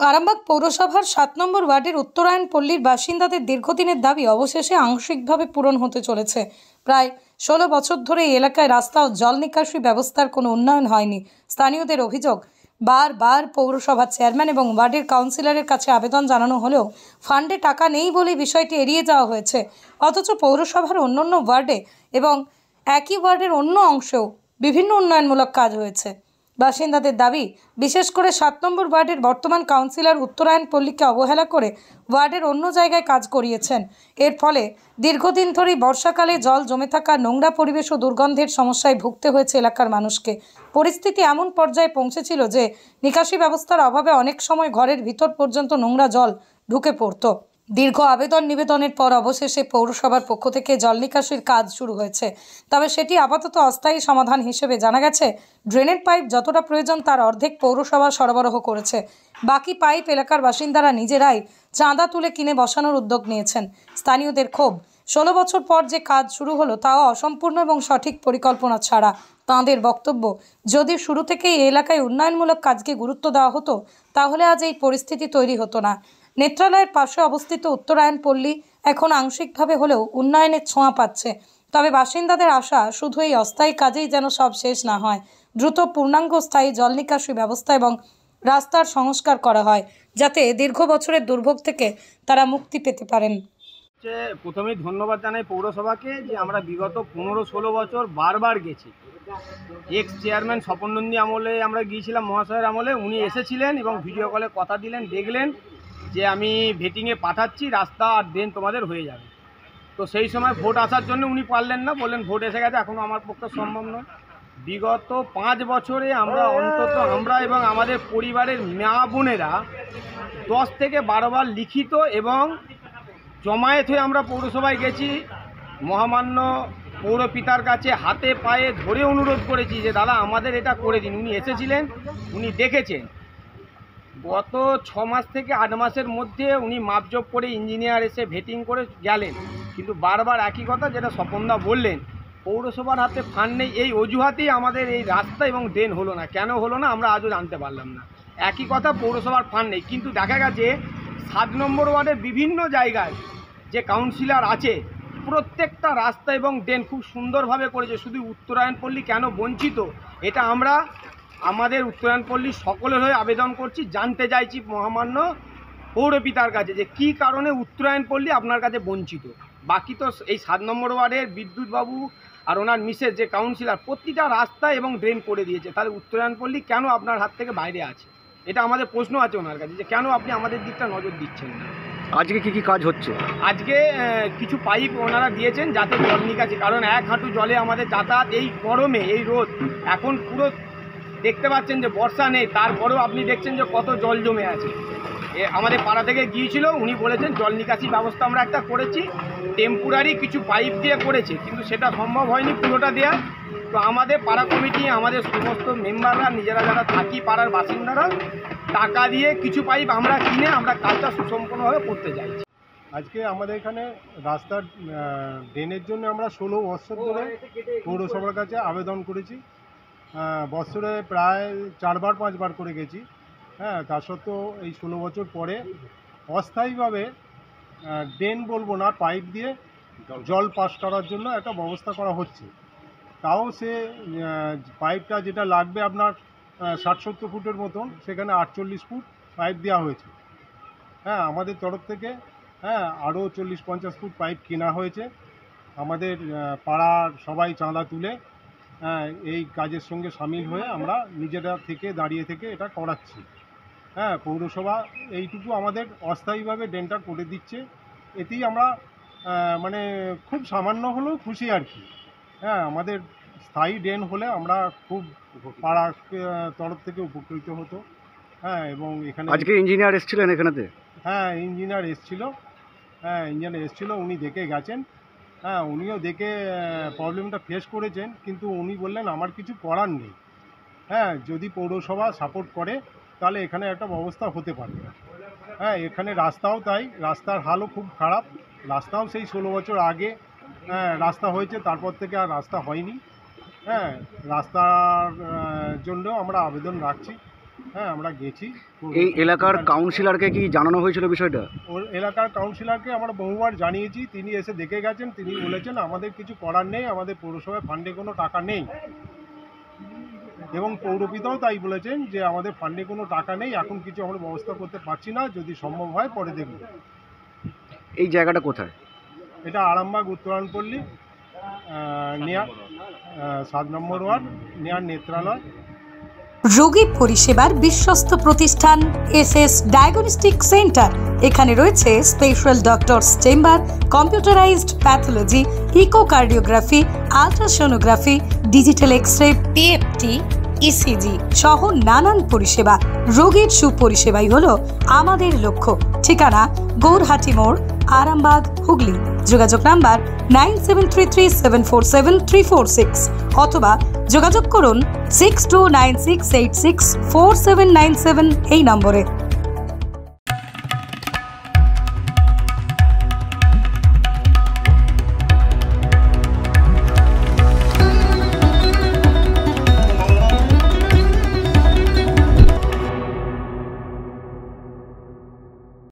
আরামবাগ পৌরসভার ৭ নম্বর ওয়ার্ডের উত্তরায়ণ পল্লীর বাসিন্দাদের দীর্ঘদিনের দাবি অবশেষে আংশিকভাবে পূরণ হতে চলেছে। প্রায় ১৬ বছর ধরে এই এলাকায় রাস্তা ও জল নিকাশি ব্যবস্থার কোনো উন্নয়ন হয়নি। স্থানীয়দের অভিযোগ, বারবার পৌরসভার চেয়ারম্যান এবং ওয়ার্ডের কাউন্সিলরের কাছে আবেদন জানানো হলেও ফান্ডে টাকা নেই বলেই বিষয়টি এড়িয়ে যাওয়া হয়েছে। অথচ পৌরসভার অন্যান্য ওয়ার্ডে এবং একই ওয়ার্ডের অন্য অংশেও বিভিন্ন উন্নয়নমূলক কাজ হয়েছে। বাসিন্দাদের দাবি, বিশেষ করে ৭ নম্বর ওয়ার্ডের বর্তমান কাউন্সিলর উত্তরায়ণ পল্লীকে অবহেলা করে ওয়ার্ডের অন্য জায়গায় কাজ করিয়েছেন। এর ফলে দীর্ঘদিন ধরেই বর্ষাকালে জল জমে থাকা, নোংরা পরিবেশ ও দুর্গন্ধের সমস্যায় ভুগতে হয়েছে এলাকার মানুষকে। পরিস্থিতি এমন পর্যায়ে পৌঁছেছিল যে নিকাশি ব্যবস্থার অভাবে অনেক সময় ঘরের ভিতর পর্যন্ত নোংরা জল ঢুকে পড়ত। দীর্ঘ আবেদন নিবেদনের পর অবশেষে পৌরসভার পক্ষ থেকে জল নিকাশির কাজ শুরু হয়েছে। তবে সেটি আপাতত অস্থায়ী সমাধান হিসেবে জানা গেছে, ড্রেনের পাইপ যতটা প্রয়োজন তার অর্ধেক পৌরসভা সরবরাহ করেছে। বাকি পাইপ এলাকার বাসিন্দারা নিজেরাই চাঁদা তুলে কিনে বসানোর উদ্যোগ নিয়েছেন। স্থানীয়দের ক্ষোভ, ১৬ বছর পর যে কাজ শুরু হলো তাও অসম্পূর্ণ এবং সঠিক পরিকল্পনা ছাড়া। তাঁদের বক্তব্য, যদি শুরু থেকেই এই এলাকায় উন্নয়নমূলক কাজকে গুরুত্ব দেওয়া হতো তাহলে আজ এই পরিস্থিতি তৈরি হতো না। নেত্রালয়ের পাশে অবস্থিত উত্তরায়ণ পল্লী এখন আংশিকভাবে হলেও উন্নয়নের ছোঁয়া পাচ্ছে। তবে বাসিন্দাদের আশা, শুধু এই অস্থায়ী কাজেই যেন সব শেষ না হয়, দ্রুত পূর্ণাঙ্গ স্থায়ী জল নিকাশি ব্যবস্থা এবং রাস্তার সংস্কার করা হয়, যাতে দীর্ঘ বছরের দুর্ভোগ থেকে তারা মুক্তি পেতে পারেন। প্রথমেই ধন্যবাদ জানাই পৌরসভাকে যে আমরা বিগত ১৫-১৬ বছর বারবার গেছি। এক্স চেয়ারম্যান স্বপন নন্দী আমলে আমরা গিয়েছিলাম, মহাশয়ের আমলে উনি এসেছিলেন এবং ভিডিও কলে কথা দিলেন, দেখলেন যে আমি ভেটিংয়ে পাঠাচ্ছি, রাস্তা আর ড্রেন তোমাদের হয়ে যাবে। তো সেই সময় ভোট আসার জন্য উনি পারলেন না, বললেন ভোট এসে গেছে, এখনও আমার পক্ষে সম্ভব নয়। বিগত ৫ বছরে আমরা অন্তত আমরা এবং আমাদের পরিবারের মা বোনেরা ১০ থেকে ১২ বার লিখিত এবং জমায়েত হয়ে আমরা পৌরসভায় গেছি। মহামান্য পৌরপিতার কাছে হাতে পায়ে ধরে অনুরোধ করেছি যে দাদা আমাদের এটা করে দিন। উনি এসেছিলেন, উনি দেখেছেন। গত ৬ মাস থেকে ৮ মাসের মধ্যে উনি মাপজোপ করে ইঞ্জিনিয়ার এসে ভেটিং করে গেলেন, কিন্তু বারবার একই কথা যেটা স্বপনদা বললেন, পৌরসভার হাতে ফান্ড নেই। এই অজুহাতেই আমাদের এই রাস্তা এবং ড্রেন হলো না। কেন হলো না আমরা আজও জানতে পারলাম না। একই কথা, পৌরসভার ফান্ড নেই। কিন্তু দেখা গেছে ৭ নম্বর ওয়ার্ডের বিভিন্ন জায়গায় যে কাউন্সিলর আছে প্রত্যেকটা রাস্তা এবং ড্রেন খুব সুন্দরভাবে করেছে। শুধু উত্তরায়ণ পল্লী কেন বঞ্চিত, এটা আমরা আমাদের উত্তরায়ণ পল্লী সকলের হয়ে আবেদন করছি, জানতে চাইছি মহামান্য পৌরপিতার কাছে যে কী কারণে উত্তরায়ণ পল্লী আপনার কাছে বঞ্চিত। বাকি তো এই ৭ নম্বর ওয়ার্ডের বিদ্যুৎবাবু আর ওনার মিসেস যে কাউন্সিলর প্রতিটা রাস্তা এবং ড্রেন করে দিয়েছে, তাহলে উত্তরায়ণ পল্লী কেন আপনার হাত থেকে বাইরে আছে? এটা আমাদের প্রশ্ন আছে ওনার কাছে যে কেন আপনি আমাদের দিকটা নজর দিচ্ছেন না। আজকে কি কাজ হচ্ছে? আজকে কিছু পাইপ ওনারা দিয়েছেন যাতে জল নিকাশি, কারণ ১ হাঁটু জলে আমাদের যাতায়াত, এই গরমে এই রোদ, এখন পুরো দেখতে পাচ্ছেন যে বর্ষা নেই, তারপরেও আপনি দেখছেন যে কত জল জমে আছে। আমাদের পাড়া থেকে গিয়েছিল, উনি বলেছেন জল নিকাশি ব্যবস্থা আমরা একটা করেছি, টেম্পোরারি কিছু পাইপ দিয়ে করেছে, কিন্তু সেটা সম্ভব হয়নি পুরোটা দেওয়া। তো আমাদের পাড়া কমিটি, আমাদের সমস্ত মেম্বাররা নিজেরা যারা থাকি পাড়ার বাসিন্দারা টাকা দিয়ে কিছু পাইপ আমরা কিনে আমরা কাজটা সুসম্পন্নভাবে করতে চাইছি। আজকে আমাদের এখানে রাস্তার ড্রেনের জন্য আমরা ১৬ বছর ধরে পৌরসভার কাছে আবেদন করেছি। বছরে প্রায় ৪-৫ বার করে গেছি। হ্যাঁ, তা সত্ত্বেও এই ১৬ বছর পরে অস্থায়ীভাবে ড্রেন বলবো না, পাইপ দিয়ে জল পাস করার জন্য একটা ব্যবস্থা করা হচ্ছে। তাও সে পাইপটা যেটা লাগবে আপনার ৬০-৭০ ফুটের মতন, সেখানে ৪৮ ফুট পাইপ দেওয়া হয়েছে। হ্যাঁ, আমাদের তরফ থেকে আরও ৪০-৫০ ফুট পাইপ কেনা হয়েছে। আমাদের পাড়ার সবাই চাঁদা তুলে এই কাজের সঙ্গে সামিল হয়ে আমরা নিজেরা থেকে দাঁড়িয়ে থেকে এটা করাচ্ছি। হ্যাঁ, পৌরসভা এইটুকু আমাদের অস্থায়ীভাবে ড্রেনটা করে দিচ্ছে, এতেই আমরা মানে খুব সামান্য হলেও খুশি আর কি। হ্যাঁ, আমাদের স্থায়ী ড্রেন হলে আমরা খুব পাড়ার তরফ থেকে উপকৃত হতো। হ্যাঁ, এবং এখানে আজকে ইঞ্জিনিয়ার এসেছিলেন এখানেতে? হ্যাঁ, ইঞ্জিনিয়ার এসেছিল, উনি দেখে গেছেন। হ্যাঁ, উনিও দেখে প্রবলেমটা ফেস করেছেন, কিন্তু উনি বললেন আমার কিছু করার নেই। হ্যাঁ, যদি পৌরসভা সাপোর্ট করে তাহলে এখানে একটা ব্যবস্থা হতে পারে। হ্যাঁ, এখানে রাস্তাও তাই, রাস্তার হালও খুব খারাপ। রাস্তাও সেই ১৬ বছর আগে রাস্তা হয়েছে, তারপর থেকে আর রাস্তা হয়নি। হ্যাঁ, রাস্তার জন্য আমরা আবেদন রাখছি। হ্যাঁ আমরা গেছি। এই এলাকার কাউন্সিলরকে কি জানানো হয়েছিল বিষয়টা? ওর এলাকার কাউন্সিলরকে আমরা বহুবার জানিয়েছি, তিনি এসে দেখে গেছেন। তিনি বলেছেন আমাদের কিছু করার নেই, আমাদের পৌরসভায় ফান্ডে কোনো টাকা নেই, এবং পৌরপিতাও তাই বলেছেন যে আমাদের ফান্ডে কোনো টাকা নেই, এখন কিছু আমরা ব্যবস্থা করতে পারছি না, যদি সম্ভব হয় পরে দেখব। এই জায়গাটা কোথায়? এটা Arambagh Uttarayanpalli, near 7 number ward, near Netralaya. রোগী পরিষেবার বিশ্বস্ত প্রতিষ্ঠান এসএস ডায়াগনস্টিক সেন্টার। এখানে রয়েছে special doctors chamber, computerised pathology, echocardiography, ultrasonography, digital X-ray, PFT, ECG সহ নানান পরিষেবা। রোগীর সুপরিষেবাই হলো আমাদের লক্ষ্য। ঠিকানা গৌরহাটি মোড়, আরামবাগ, হুগলি। যোগাযোগ নাম্বার 9733747346 অথবা যোগাযোগ করুন 6296864797 এই নম্বরে।